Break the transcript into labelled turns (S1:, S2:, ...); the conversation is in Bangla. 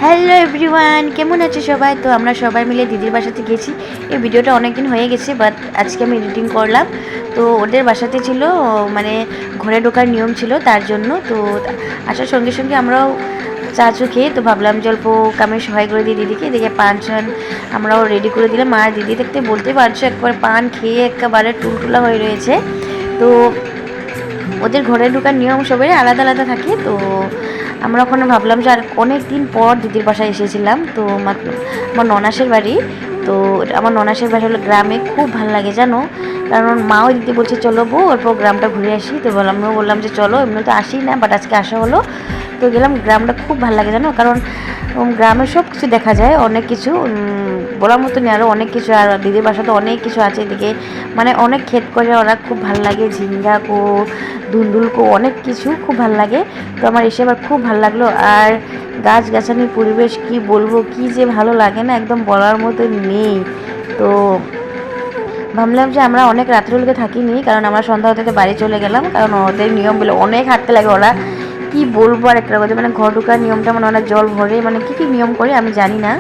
S1: হ্যালো এভরিওয়ান, কেমন আছে সবাই? তো আমরা সবাই মিলে দিদির বাসাতে গেছি। এই ভিডিওটা অনেক দিন হয়ে গেছে, বাট আজকে আমি এডিটিং করলাম। তো ওদের বাসাতে ছিল মানে ঘরে ঢোকার নিয়ম ছিল, তার জন্য তো আসার সঙ্গে সঙ্গে আমরাও চা চু খেয়ে তো ভাবলাম যে অল্প কামে সহায় করে দিই দিদিকে। এদিকে পান শান আমরাও রেডি করে দিলাম। আর দিদি দেখতে বলতে পারছো একবার পান খেয়ে একেবারে টুলটুলা হয়ে রয়েছে। তো ওদের ঘরে ঢোকার নিয়ম সবাই আলাদা আলাদা থাকে। তো আমরা ওখানে ভাবলাম যে আর অনেক দিন পর দিদির বাসায় এসেছিলাম। তো আমার ননাসের বাড়ি, তো আমার ননাসের বাড়ি হলো গ্রামে। খুব ভালো লাগে জানো, কারণ মাও দিদি বলছে চলো বউ অল্প গ্রামটা ঘুরে আসি। তো বললাম যে চলো, এমনি তো আসি না, বাট আজকে আসা হলো। তো গেলাম, গ্রামটা খুব ভালো লাগে জানো, কারণ গ্রামে সব কিছু দেখা যায়, অনেক কিছু বলার মতো নেই, আরও অনেক কিছু। আর দিদির বাসাতে অনেক কিছু আছে এদিকে, মানে অনেক ক্ষেত করে ওরা, খুব ভালো লাগে। ঝিঙ্গা কো, ধুন্দুল কো, অনেক কিছু খুব ভালো লাগে। তো আমার এসে আবার খুব ভালো লাগলো। আর গাছগাছালির পরিবেশ কি বলবো, কি যে ভালো লাগে না, একদম বলার মতো নেই। তো ভাবলাম যে আমরা অনেক রাত্রিবেলাকে থাকিনি, কারণ আমরা সন্ধ্যা হতে বাড়ি চলে গেলাম, কারণ ওদের নিয়ম বলে অনেক হাঁটতে লাগে। ওরা কি বলবো আর একটা কথা, মানে ঘর ঢোকার নিয়মটা মানে অনেক জল ভরে, মানে কী কী নিয়ম করে আমি জানি না।